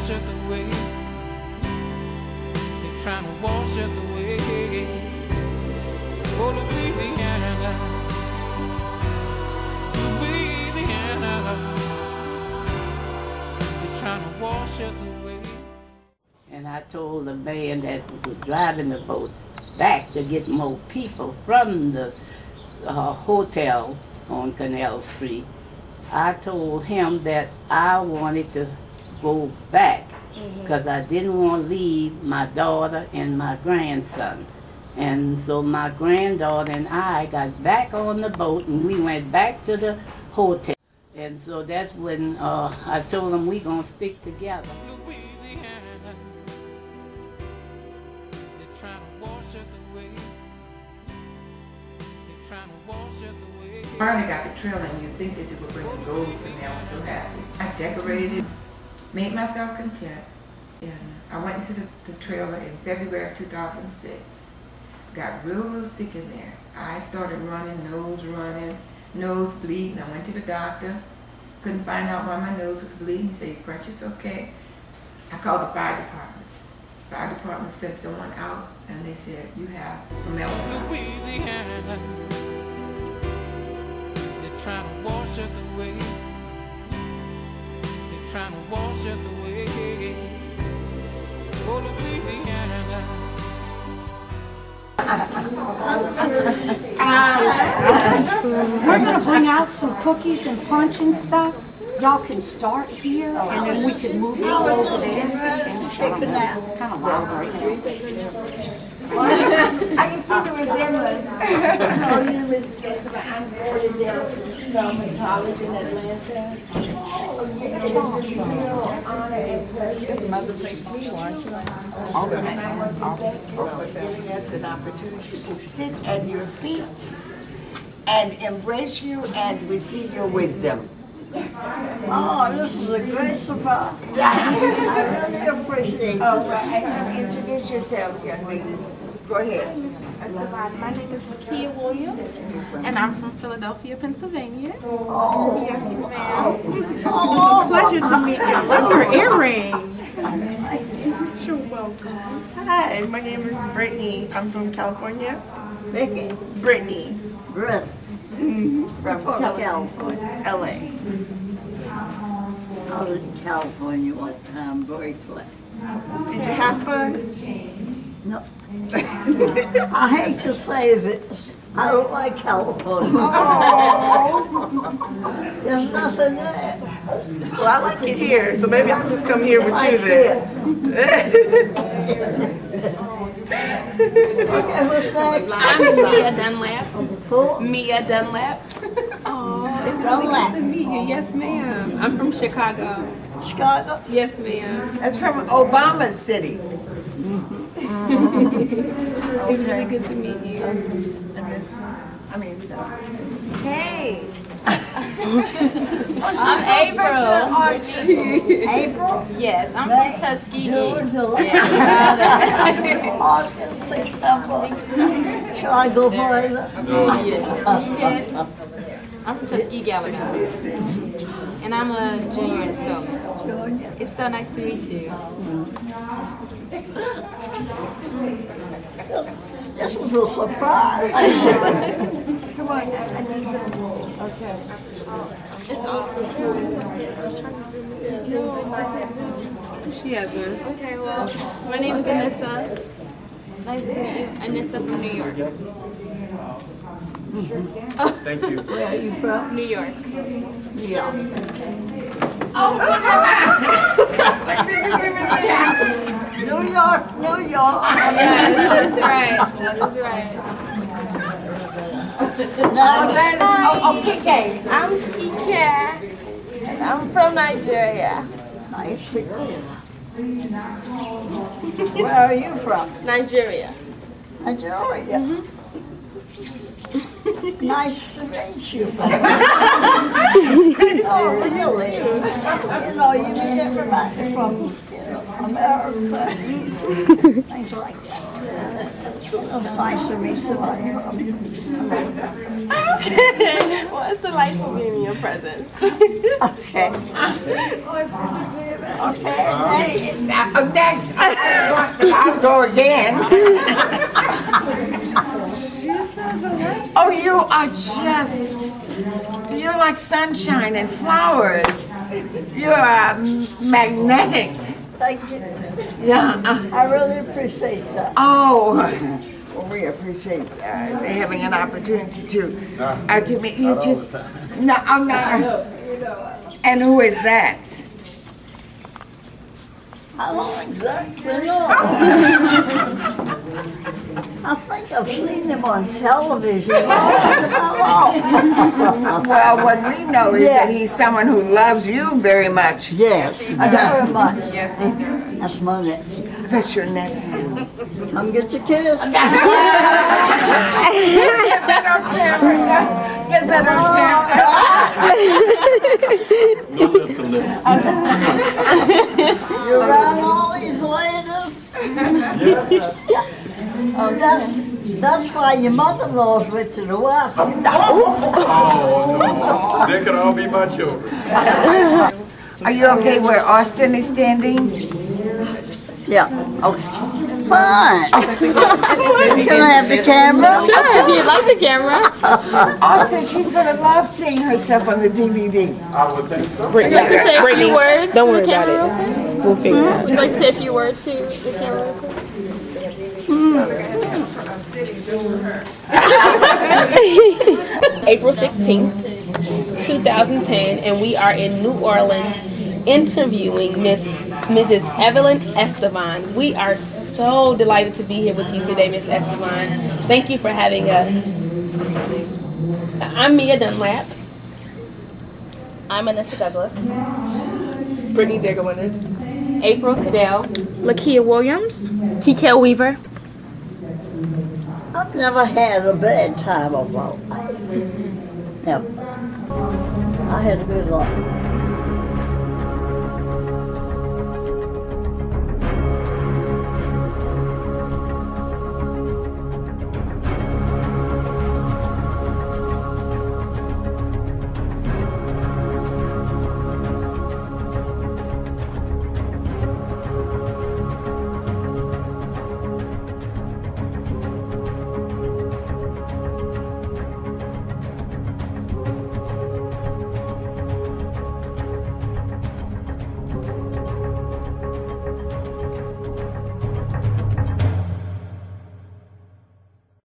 wash us away. They're trying to wash us away. Oh, Louisiana, Louisiana, they're trying to wash us away. And I told the man that was driving the boat back to get more people from the hotel on Canal Street. I told him that I wanted to go back because I didn't want to leave my daughter and my grandson. And so my granddaughter and I got back on the boat and we went back to the hotel. And so that's when I told him we're going to stick together. Louisiana, they're trying to wash us away. They're trying to wash us away. Finally got the trail and you think that they were bringing gold to me. I was so happy. I decorated it, made myself content. And I went into the trailer in February of 2006. Got real sick in there. Eyes started running, nose bleeding. I went to the doctor. Couldn't find out why my nose was bleeding. He said, "Your pressure's okay." I called the fire department. The fire department sent someone out and they said, "You have a meltdown." Louisiana, they're trying to wash us away. They're trying to wash us away. Oh, Louisiana. We're going to bring out some cookies and punch and stuff. Y'all can start here, and then we can move it over there. It's kind of loud right now. I can see the resemblance. My name is Jessica. I'm boarded down from Spelman College in Atlanta. It's awesome. Honor and pleasure. Mother place to watch. Giving us an opportunity to sit at your feet and embrace you and receive your wisdom. Oh, this is a great surprise. I really appreciate it. Oh, and introduce yourselves, young ladies. Go ahead. My name is Lakia Williams, and I'm from Philadelphia, Pennsylvania. Oh, yes, ma'am. It's a pleasure to meet you. I love your earrings. You're welcome. Hi, my name is Brittany. I'm from California. Vicky. Brittany. Britt. From California. LA. I was in California one time, briefly. Did you have fun? No. I hate to say this. I don't like California. There's nothing there. Well, I like it here, so maybe I'll just come here with you then. Okay, what's next? I'm Mia Dunlap. Who? Mia Dunlap. Oh, it's really good to meet you. Yes, ma'am. I'm from Chicago. Chicago? Yes, ma'am. That's from Obama's city. It's really good to meet you. Hey. I'm April. April? Yes, I'm from Tuskegee. June, July. Yeah. August, September. Shall I go further? Yeah. I'm from Tuskegee, Alabama. And I'm a junior at Spelman. It's so nice to meet you. This was a surprise. Come on, okay. It's off. She has one. Okay, well, my name is Anissa. Nice to meet you. Anissa from New York. Thank you. Where are you from? New York. Yeah. New York, New York. Yeah, that's right. That is right. Kike. I'm Kike, and I'm from Nigeria. Nice. Where are you from? Nigeria. Nigeria. Nice to meet you. Oh, really? You know, you meet everybody from, America, things like that. It's nice to meet somebody from Well, it's delightful being in your presence. Okay. Okay, next. Next. I'll go again. Oh, you are just, you're like sunshine and flowers. You are magnetic. Thank you. Yeah. I really appreciate that. Oh, well, we appreciate having an opportunity to meet you. Just, no, I'm not. And who is that? I don't exactly know. I think I've seen him on television. Well, what we know is that he's someone who loves you very much. Yes, very much. That's my nephew. That's your nephew. Come get your kiss. Get that on camera. Get that on camera. You around all these ladies? That's why your mother-in-law's with you to watch. Oh, no. They could all be my children. Are you okay where Austin is standing? Yeah, okay. Fine. Can I have the camera? Sure, if you'd like the camera. Austin, she's going to love seeing herself on the DVD. I would think so. Would you like to say a few words Don't to worry the about camera it. real quick? We'll figure it out. Would you like to say a few words to the camera real quick? April 16th, 2010, and we are in New Orleans interviewing Mrs. Evelyn Esteban. We are so delighted to be here with you today, Miss Esteban. Thank you for having us. I'm Mia Dunlap. I'm Anissa Douglas. Brittany Digger-Leonard. April Cadell. Lakia Williams. Kike Weaver. I've never had a bad time of my life. Never. I had a good life.